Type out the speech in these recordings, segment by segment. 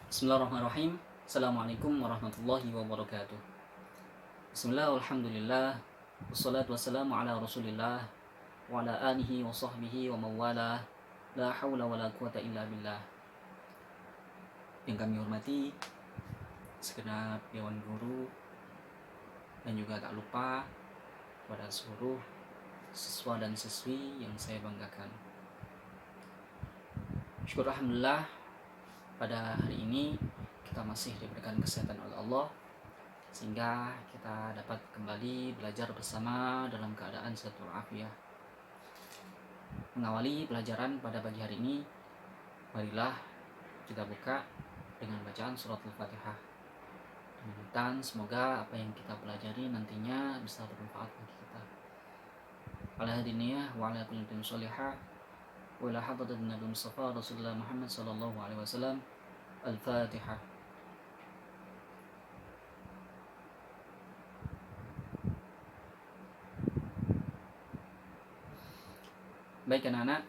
Bismillahirrahmanirrahim. Assalamualaikum warahmatullahi wabarakatuh. Bismillah, alhamdulillah, wassalatu wassalamu ala rasulillah, wa ala alihi wa sahbihi wa mawala, la hawla wa la quwata illa billah. Yang kami hormati segenap Dewan Guru, dan juga tak lupa pada seluruh siswa dan siswi yang saya banggakan. Syukur alhamdulillah, pada hari ini kita masih diberikan kesehatan oleh Allah sehingga kita dapat kembali belajar bersama dalam keadaan sehat walafiat. Mengawali pelajaran pada pagi hari ini, marilah kita buka dengan bacaan surat Al-Fatihah. Dan semoga apa yang kita pelajari nantinya bisa bermanfaat bagi kita. Ala hadiniyah wa ala kulli sholihah wa ila hadratin Nabi Mustafa Rasulullah Muhammad sallallahu alaihi wasallam. Al-Fatihah. Baik anak-anak,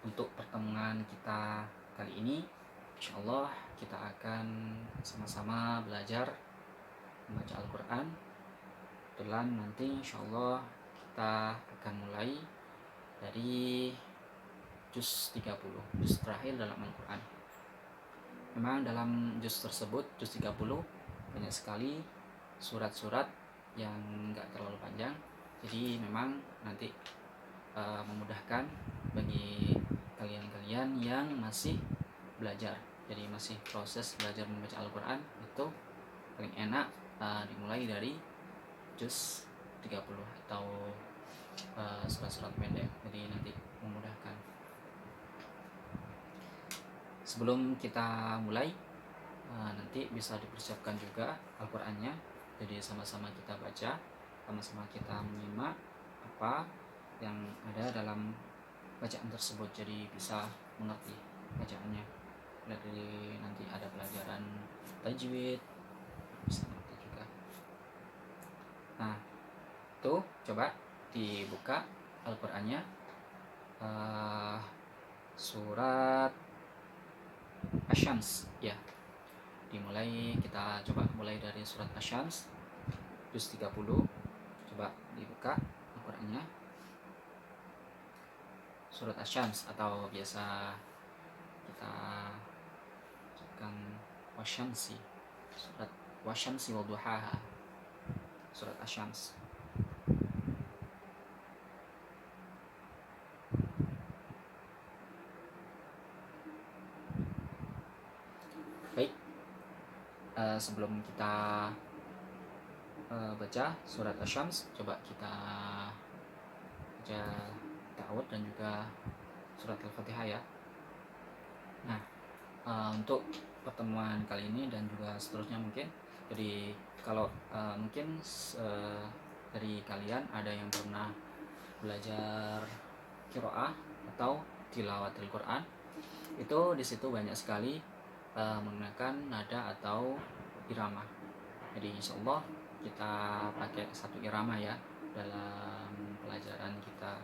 untuk pertemuan kita kali ini insyaallah kita akan sama-sama belajar membaca Al-Quran. Kebetulan nanti insyaallah kita akan mulai dari juz 30, juz terakhir dalam Al-Quran. Memang dalam juz tersebut, juz 30, banyak sekali surat-surat yang enggak terlalu panjang. Jadi memang nanti memudahkan bagi kalian-kalian yang masih belajar. Jadi masih proses belajar membaca Al-Quran, itu paling enak dimulai dari juz 30 atau surat-surat pendek. Jadi nanti memudahkan. Sebelum kita mulai, nanti bisa dipersiapkan juga Al-Qurannya. Jadi sama-sama kita baca, sama-sama kita menyimak apa yang ada dalam bacaan tersebut, jadi bisa mengerti bacaannya. Dari nanti ada pelajaran tajwid, bisa mengerti juga. Nah, tuh coba dibuka Al-Qurannya, surat Asy-Syams ya. Kita coba mulai dari surat Asy-Syams juz 30. Coba dibuka Al-Qurannya, surat Asy-Syams atau biasa kita ucapkan Wasyamsi, surat Wasyamsi wa duhaha, surat Asy-Syams. Baik, sebelum kita baca surat Asy-Syams, coba kita baca ta'awudz dan juga surat Al-Fatihah ya. Nah, untuk pertemuan kali ini dan juga seterusnya mungkin, jadi kalau mungkin dari kalian ada yang pernah belajar qiraah atau tilawatil Quran, itu di situ banyak sekali menggunakan nada atau irama. Jadi insyaallah kita pakai satu irama ya dalam pelajaran kita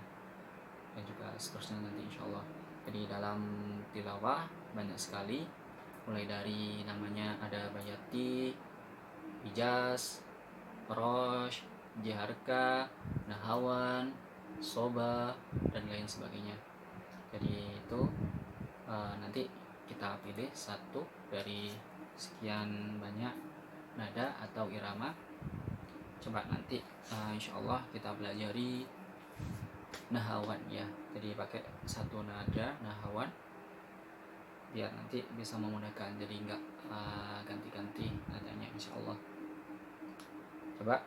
dan juga seterusnya nanti insyaallah. Jadi dalam tilawah banyak sekali, mulai dari namanya ada bayati, hijaz, rosh, jaharka, nahawan, soba, dan lain sebagainya. Jadi itu nanti kita pilih satu dari sekian banyak nada atau irama. Coba nanti insyaallah kita pelajari nahawan ya. Jadi pakai satu nada nahawan biar nanti bisa memudahkan, jadi enggak ganti-ganti nadanya insyaallah. Coba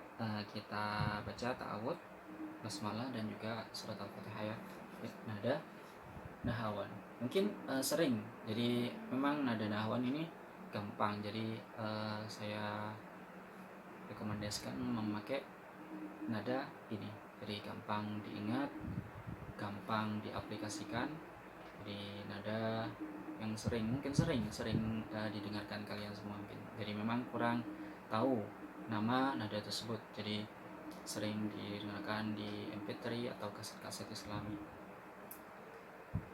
kita baca ta'awudz, basmalah dan juga surat Al-Fatihah ya. Nada nahawan mungkin sering, jadi memang nada nahawan ini gampang, jadi saya rekomendasikan memakai nada ini. Jadi gampang diingat, gampang diaplikasikan. Jadi nada yang mungkin sering didengarkan kalian semua mungkin. Jadi memang kurang tahu nama nada tersebut, jadi sering didengarkan di MP3 atau kaset-kaset Islami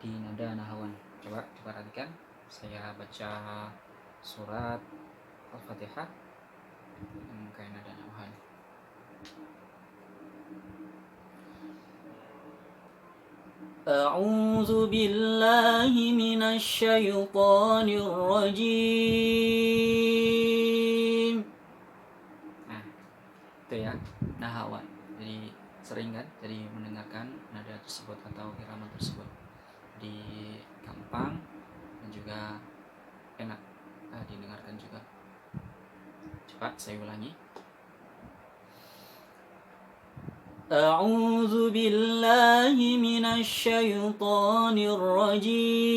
di nada nahawan. Coba perhatikan, saya baca surat Al-Fatihah yang kayak nadanya Tuhan. A'udzu billahi minasy syaithanir rajim. Nah, itu ya, nahawan. Jadi sering kan jadi mendengarkan nada tersebut atau irama tersebut. Jadi gampang dan juga enak didengarkan juga. Coba saya ulangi. A'udzu billahi minasy syaithanir rajim.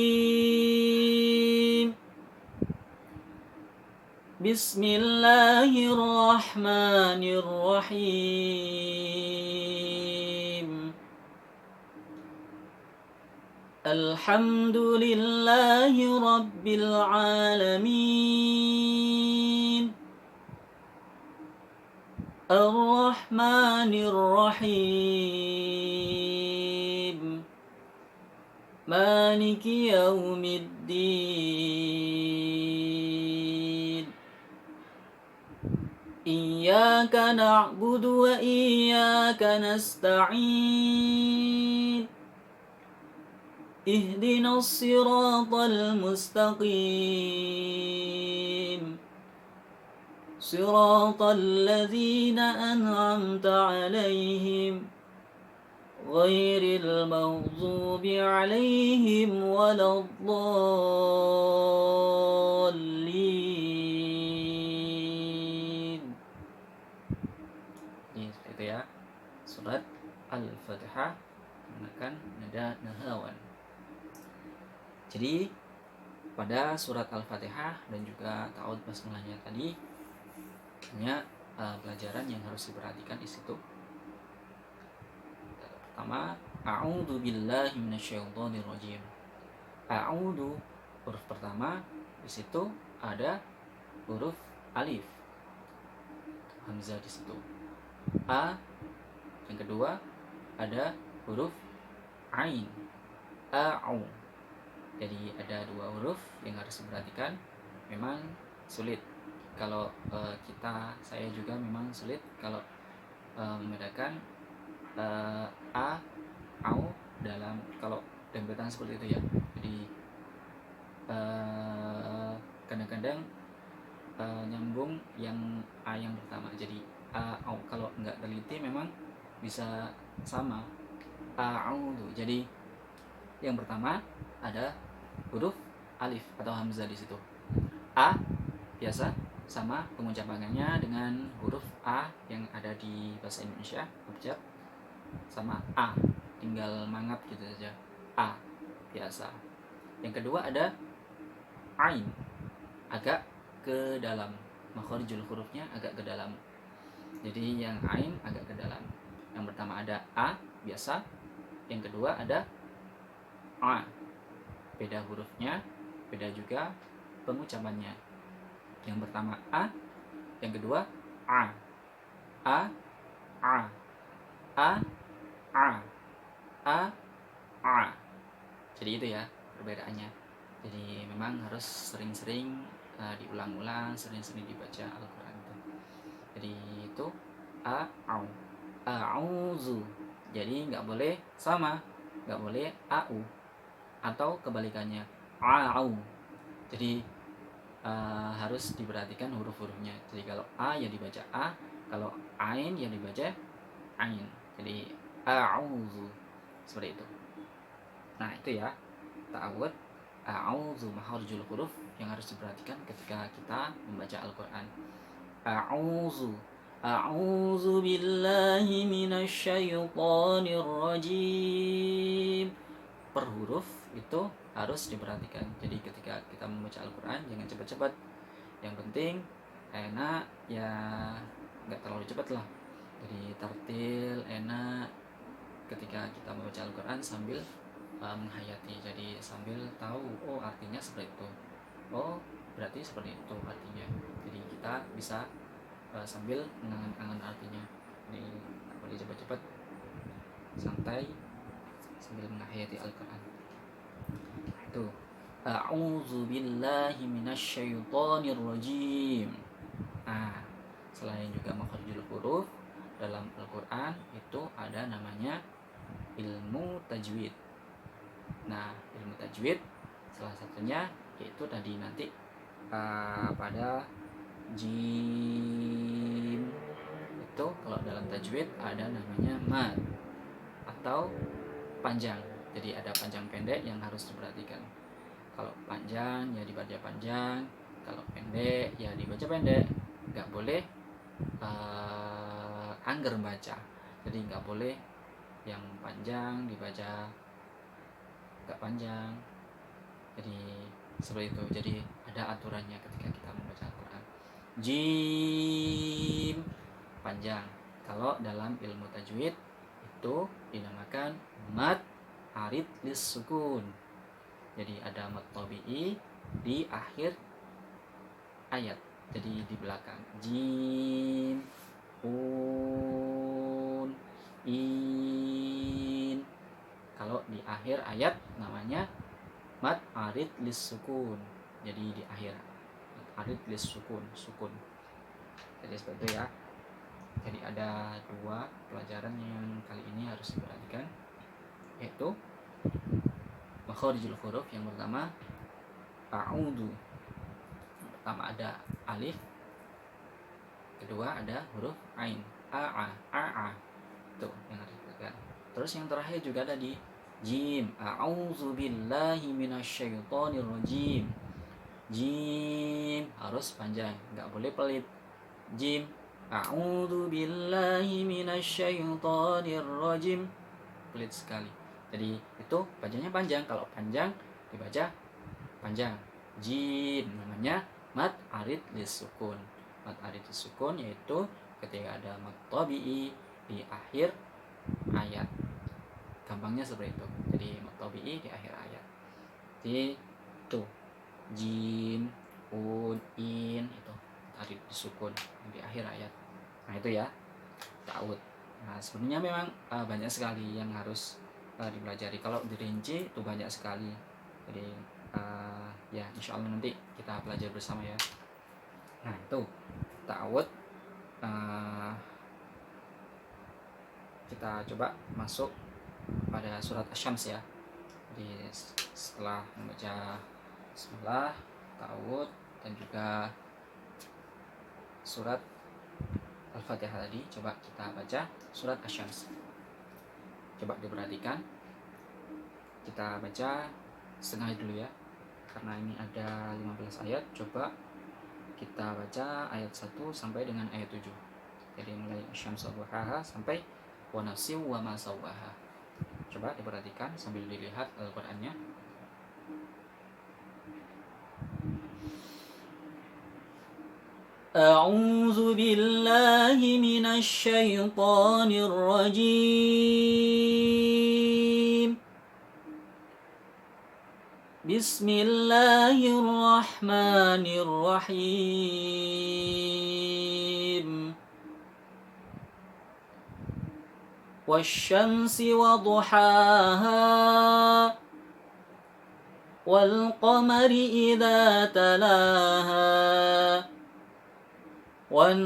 Bismillahirrahmanirrahim. Alhamdulillahi rabbil alamin. Ar-Rahmanir Rahim. Maliki yaumiddin. Iyyaka na'budu wa iyyaka nasta'in. Ihdinas siratal mustaqim. صراط الذين أنعمت عليهم غير المغضوب عليهم ولا الضالين. Ini seperti itu ya, surat Al-Fatihah menggunakan nada nahawan. Jadi pada surat Al-Fatihah dan juga ta'awudz basmalahnya tadi banyak pelajaran yang harus diperhatikan di situ. Pertama, a'udzu billahi minasyaitonir rajim. A'udzu, huruf pertama, di situ ada huruf alif, hamzah di situ. A, yang kedua ada huruf ain, a'u. Jadi ada dua huruf yang harus diperhatikan. Memang sulit kalau saya juga memang sulit kalau membedakan a, au dalam kalau dempetan seperti itu ya. Jadi kadang-kadang nyambung yang a yang pertama. Jadi a, au, kalau nggak teliti memang bisa sama a'udzu. Jadi yang pertama ada huruf alif atau hamzah di situ. A biasa sama pengucapannya dengan huruf A yang ada di bahasa Indonesia, abjad, sama A, tinggal mangap gitu saja. A biasa. Yang kedua ada ain, agak ke dalam, makharijul hurufnya agak ke dalam. Jadi yang ain agak ke dalam. Yang pertama ada A biasa, yang kedua ada A, beda hurufnya, beda juga pengucapannya. Yang pertama A, yang kedua A, A, A, A, A, A, A. Jadi itu ya perbedaannya. Jadi memang harus sering-sering diulang-ulang, sering-sering dibaca Al-Quran itu. Jadi itu A, Au, A'udzu. Jadi nggak boleh sama, nggak boleh Au atau kebalikannya A'u. Jadi harus diperhatikan huruf-hurufnya. Jadi kalau A ya dibaca A, kalau Ain ya dibaca Ain. Jadi a'udzu, seperti itu. Nah itu ya, ta'awud, a'udzu, makharijul huruf yang harus diperhatikan ketika kita membaca Al-Quran. A'udzu, a'udzu billahi minasy syaithanir rajim. Per huruf itu harus diperhatikan. Jadi ketika kita membaca Al-Quran jangan cepat-cepat. Yang penting enak ya, nggak terlalu cepat lah. Jadi tartil, enak ketika kita membaca Al-Quran sambil menghayati. Jadi sambil tahu, oh artinya seperti itu, oh berarti seperti itu artinya. Jadi kita bisa sambil mengangan-angan artinya. Jadi nggak boleh cepat-cepat, santai sambil menghayati Al-Quran. Itu A'udzu billahi minasyaitonir rajim. Nah, selain juga makharijul huruf, dalam Al-Qur'an itu ada namanya ilmu tajwid. Nah, ilmu tajwid salah satunya yaitu tadi nanti pada jim itu kalau dalam tajwid ada namanya mad atau panjang. Jadi ada panjang pendek yang harus diperhatikan. Kalau panjang ya dibaca panjang, kalau pendek ya dibaca pendek. Nggak boleh angger baca. Jadi nggak boleh yang panjang dibaca nggak panjang. Jadi seperti itu. Jadi ada aturannya ketika kita membaca Al-Quran. Jim panjang. Kalau dalam ilmu tajwid itu dinamakan mad arid lis sukun. Jadi ada mad tabi'i di akhir ayat. Jadi di belakang. Jim, un, in. Kalau di akhir ayat namanya mad arid lis sukun. Jadi di akhir mad arid lis sukun, sukun. Jadi seperti itu ya. Jadi ada 2 pelajaran yang kali ini harus diperhatikan, yaitu makharijul huruf. Yang pertama a'udzu. Pertama ada alif, kedua ada huruf ain, a. Tuh yang harus diperhatikan. Terus yang terakhir juga ada di jim, a'udzu billahi minasyaitonir rajim. Jim harus panjang, nggak boleh pelit. Jim, a'udzu billahi minasyaitonir rajim, pelit sekali. Jadi itu bacanya panjang. Kalau panjang dibaca panjang. Jim namanya mad arid lis sukun. Mad arid lis sukun yaitu ketika ada mad tabi'i di akhir ayat. Gampangnya seperti itu. Jadi mad tabi'i di akhir ayat. Jadi itu jim, un, in itu arid lis sukun di akhir ayat. Nah itu ya ta'awud. Nah sebenarnya memang banyak sekali yang harus dipelajari. Kalau dirinci itu banyak sekali. Jadi ya insya Allah nanti kita belajar bersama ya. Nah itu ta'awud. Kita coba masuk pada surat Asy-Syams ya. Jadi setelah membaca bismillah, ta'awud, dan juga surat Al-Fatihah tadi, coba kita baca surat Asy-Syams. Coba diperhatikan. Kita baca setengah dulu ya, karena ini ada 15 ayat. Coba kita baca ayat 1 sampai dengan ayat 7. Jadi mulai Asy-Syamsu duhaha sampai wa nafsin wa ma sawwaha. Coba diperhatikan sambil dilihat Al-Qur'annya. A'udzu billahi minasy syaithanir rajim. Bismillahirrahmanirrahim. Wasyamsi wa duhaha wal qamari idza talaha wan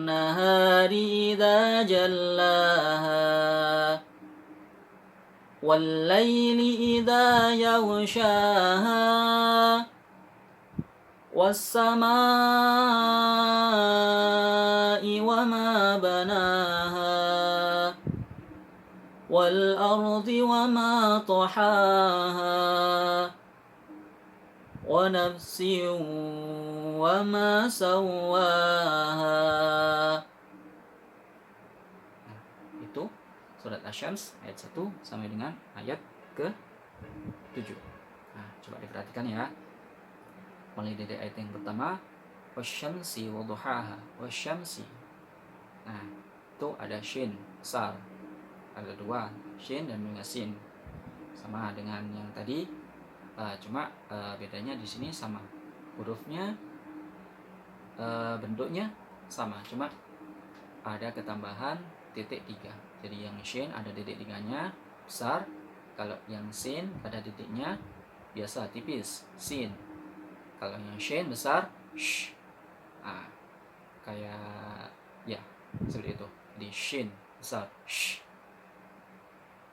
nahari idza jallaha wal laili idza yaghshaha was samaa'i wa ma banaha wal ardi wa ma tahaha wa nafsin wa ma sawwaha. Itu surat Asy-Syams ayat 1 sampai dengan ayat ke-7. Nah, coba diperhatikan ya. Mulai dari ayat yang pertama, wasyamsi wa duhaha, wasyamsi. Nah, itu ada shin besar. Ada 2, shin dan juga sin. Sama dengan yang tadi, cuma bedanya di sini sama. Hurufnya, bentuknya sama, cuma ada ketambahan titik 3. Jadi yang shin ada titik 3-nya besar, kalau yang sin ada titiknya biasa tipis, sin. Kalau yang shin besar, sh. Kayak ya seperti itu. Jadi shin besar, sh.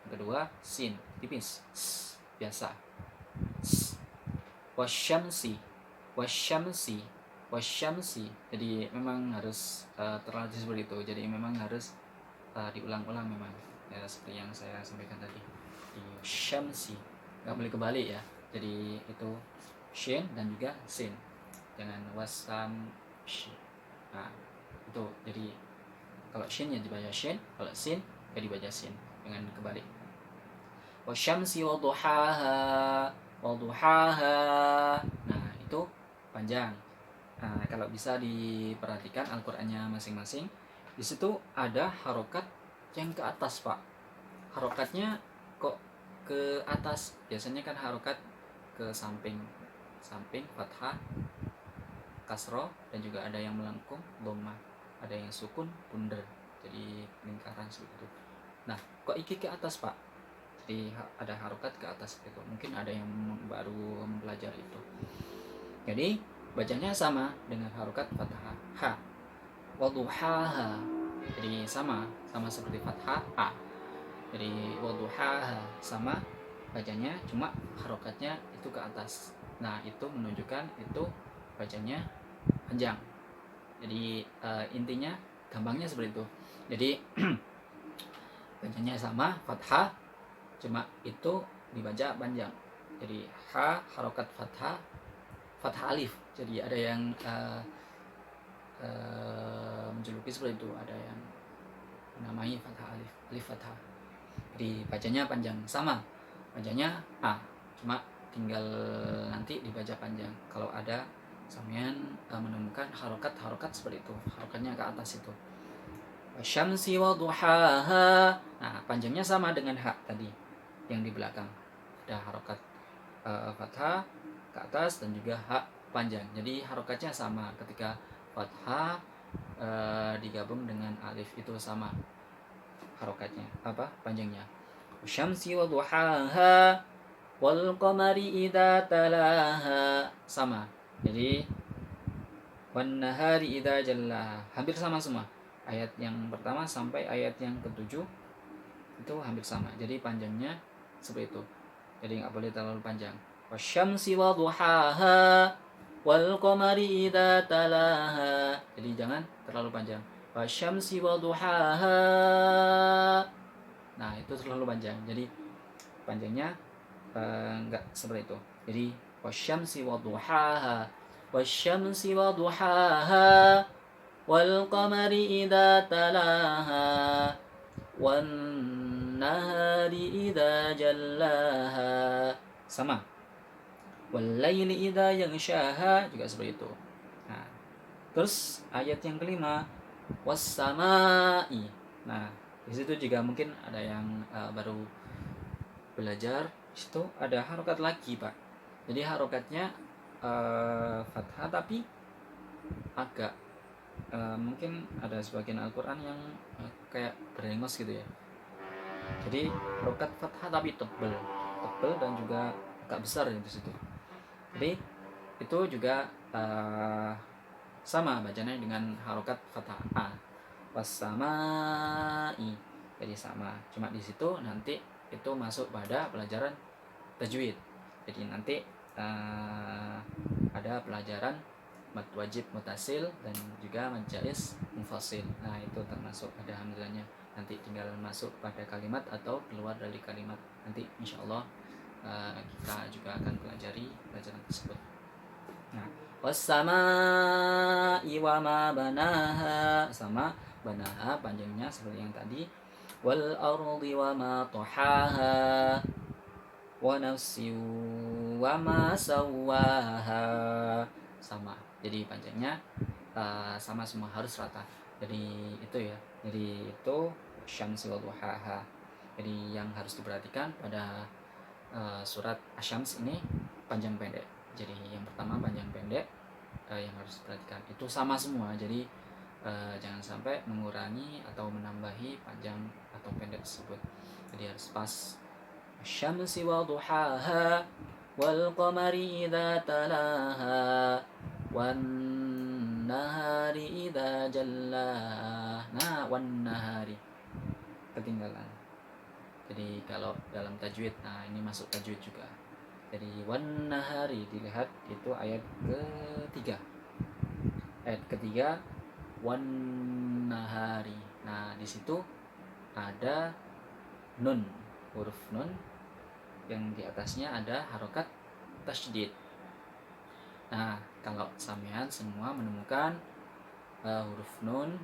Yang kedua sin tipis, s, biasa. S. Wasyamsi, wasyamsi, wasyamsi. Jadi memang harus terlatih seperti itu. Jadi memang harus diulang-ulang memang. Ya seperti yang saya sampaikan tadi. Di syamsi, nggak boleh kebalik ya. Jadi itu shin dan juga sin. Jangan wasam shi. Nah, itu jadi kalau shin ya dibaca shin, kalau sin ya dibaca sin dengan kebalik. Wasyamsi waduhaha, waduhaha. Nah, itu panjang. Nah, kalau bisa diperhatikan Al-Qur'annya masing-masing, di situ ada harokat yang ke atas, Pak. Harokatnya kok ke atas? Biasanya kan harokat ke samping, samping fathah, kasroh, dan juga ada yang melengkung, dhammah, ada yang sukun, bundar, jadi lingkaran seperti itu. Nah, kok iki ke atas, Pak? Jadi ada harokat ke atas gitu. Mungkin ada yang baru mempelajari itu. Jadi bacanya sama dengan harokat fathah ha, waduhaha. Jadi sama seperti fathah a. Jadi waduhaha sama bacanya, cuma harokatnya itu ke atas. Nah, itu menunjukkan itu bacanya panjang. Jadi intinya gampangnya seperti itu. Jadi bacanya sama fathah, cuma itu dibaca panjang. Jadi ha harokat fathah, fathah alif. Jadi ada yang menjuluki seperti itu, ada yang menamai fathah alif, alif fathah. Jadi bacanya panjang, sama bacanya a, cuma tinggal nanti dibaca panjang. Kalau ada sampean menemukan harokat seperti itu, harokatnya ke atas itu. Wasyamsi waduhaha. Nah, panjangnya sama dengan ha tadi yang di belakang. Ada harokat fathah ke atas dan juga ha panjang. Jadi harokatnya sama ketika fathah digabung dengan alif itu sama harokatnya, panjangnya. Wasyamsi waduhaha wal qamari idza talaha, sama. Jadi wan nahari idza jallaha, hampir sama semua. Ayat yang pertama sampai ayat yang ke-7 itu hampir sama. Jadi panjangnya seperti itu. Jadi nggak boleh terlalu panjang. Wasyamsi waduhaha wal qamari idza talaha. Jadi jangan terlalu panjang. Wasyamsi waduhaha. Nah, itu terlalu panjang. Jadi panjangnya enggak seperti itu. Jadi wasyamsi waduhaha, wasyamsi waduhaha wal qamari idza talaha wan nahari idza jallaha, sama. Wal laili idza yaghshaha juga seperti itu. Nah, terus ayat yang kelima was samai. Nah, di situ juga mungkin ada yang baru belajar. Di situ ada harokat lagi, Pak. Jadi harokatnya fathah tapi agak mungkin ada sebagian Al-Quran yang kayak berengos gitu ya. Jadi harokat fathah tapi tebal dan juga agak besar di situ. Jadi itu juga sama bacanya dengan harokat fathah a, wassamai. Jadi sama, cuma di situ nanti itu masuk pada pelajaran tajwid. Jadi nanti ada pelajaran mad wajib mutasil dan juga mad jaiz munfasil. Nah, itu termasuk ada hamzahnya. Nanti tinggal masuk pada kalimat atau keluar dari kalimat. Nanti insyaallah kita juga akan pelajari pelajaran tersebut. Nah, wassama'i wa ma banaha, sama banaha panjangnya seperti yang tadi. Wal ardi wa ma tahaha wa nafsi wa ma sawaha, sama. Jadi panjangnya sama semua, harus rata. Jadi itu ya. Jadi itu syamsi wa duhaha. Jadi yang harus diperhatikan pada surat Asy-Syams ini panjang pendek. Jadi yang pertama panjang pendek yang harus diperhatikan. Itu sama semua. Jadi jangan sampai mengurangi atau menambahi panjang atau pendek tersebut. Jadi harus pas. Syamsi wa duhaha wal qamari idza talaha wan nahari idza jallaha. Nah, wan nahari ketinggalan. Jadi kalau dalam tajwid, nah ini masuk tajwid juga. Jadi wan nahari dilihat itu ayat ketiga. Ayat ketiga wan nahari. Nah, di situ ada nun, huruf nun yang di atasnya ada harokat tasydid. Nah, kalau sampean semua menemukan huruf nun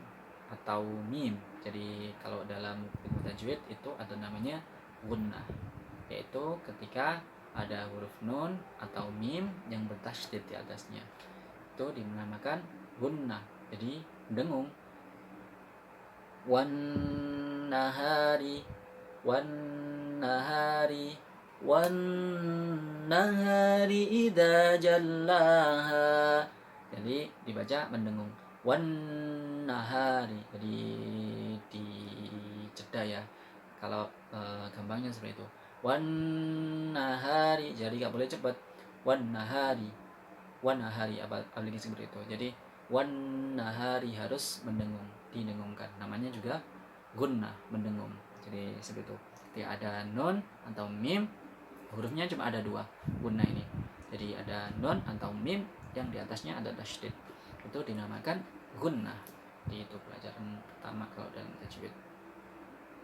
atau mim, jadi kalau dalam ilmu tajwid itu ada namanya gunnah, yaitu ketika ada huruf nun atau mim yang bertasydid di atasnya, itu dinamakan gunnah, jadi dengung. Wan nahari, wan nahari, wan nahari idza jallaha. Jadi dibaca mendengung. Wan nahari. Jadi diceda ya. Kalau gampangnya seperti itu. Wan nahari. Jadi nggak boleh cepat. Wan nahari. Wan nahari apalagi seperti itu. Jadi wan nahari harus mendengung, didengungkan. Namanya juga gunnah, mendengung. Jadi seperti itu. Jadi ada nun atau mim, hurufnya cuma ada dua, gunnah ini. Jadi ada nun atau mim yang di atasnya ada tasydid. Itu dinamakan gunnah. Jadi itu pelajaran pertama kalau dalam tajwid.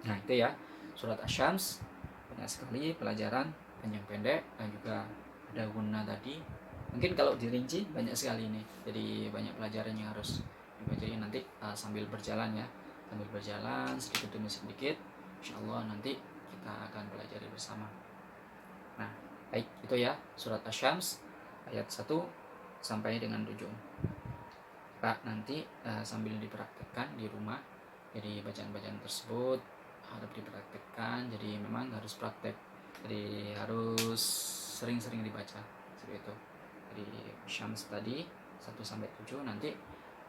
Nah, itu ya. Surat Asy-Syams banyak sekali pelajaran panjang pendek dan juga ada gunnah tadi. Mungkin kalau dirinci banyak sekali ini. Jadi banyak pelajaran yang harus dipelajari nanti sambil berjalan ya. Sambil berjalan sedikit demi sedikit, insyaallah nanti kita akan pelajari bersama. Nah, baik itu ya surat Asy-Syams ayat 1 sampai dengan 7. Pak nanti sambil dipraktekkan di rumah. Jadi bacaan-bacaan tersebut harus dipraktekkan. Jadi memang harus praktek. Jadi harus sering-sering dibaca seperti itu. Jadi Syams tadi 1 sampai 7 nanti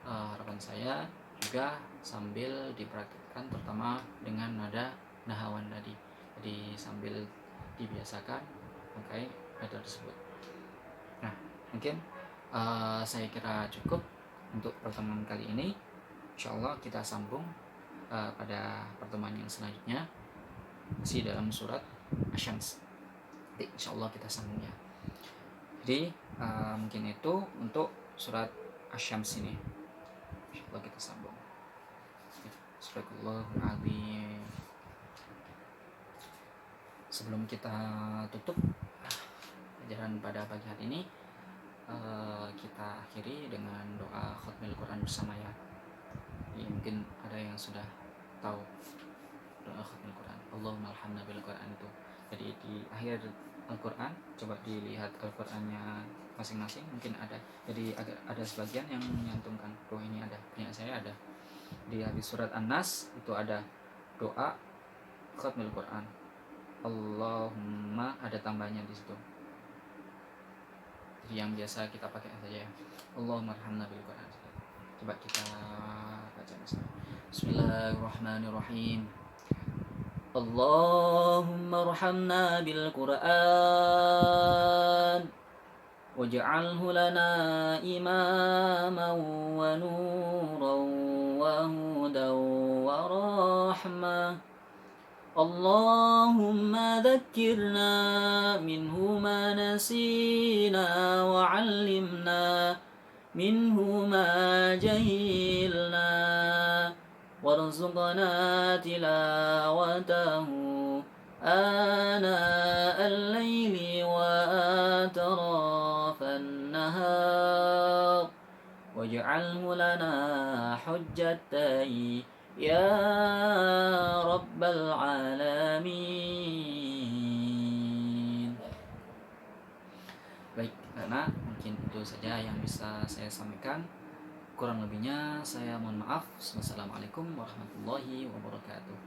harapan saya juga sambil dipraktikkan terutama dengan nada nahawan tadi. Jadi sambil dibiasakan pakai nada tersebut. Nah, mungkin saya kira cukup untuk pertemuan kali ini. Insyaallah kita sambung pada pertemuan yang selanjutnya masih dalam surat Asy-Syams. Insyaallah kita sambung ya. Jadi mungkin itu untuk surat Asy-Syams ini. Insyaallah kita sambung. Subhanallahul azim. Sebelum kita tutup pelajaran pada pagi hari ini, kita akhiri dengan doa khatmil Quran bersama ya. Jadi mungkin ada yang sudah tahu doa khatmil Quran. Allahumma alhamna bil Quran itu. Jadi di akhir Al-Quran, coba dilihat Al-Qurannya masing-masing, mungkin ada. Jadi ada sebagian yang menyantumkan, oh ini ada, punya saya ada. Di habis surat An-Nas itu ada doa khatmil Quran. Allahumma ada tambahnya di situ. Jadi yang biasa kita pakai saja ya. Allahumma arhamna bil Quran. Coba kita baca bersama. Bismillahirrahmanirrahim. Allahumma arhamna bil Quran waj'alhu lana imaman wa nuran wa hudan wa rahmah. Allahumma dhakkirna minhu ma nasina wa 'allimna minhu ma jahilna warzuqna tilawatahu ana al-laili wa atrafan nahar waj'alhu lana hujjatan ya rabbal alamin. Baik, karena mungkin itu saja yang bisa saya sampaikan. Kurang lebihnya saya mohon maaf. Wassalamualaikum warahmatullahi wabarakatuh.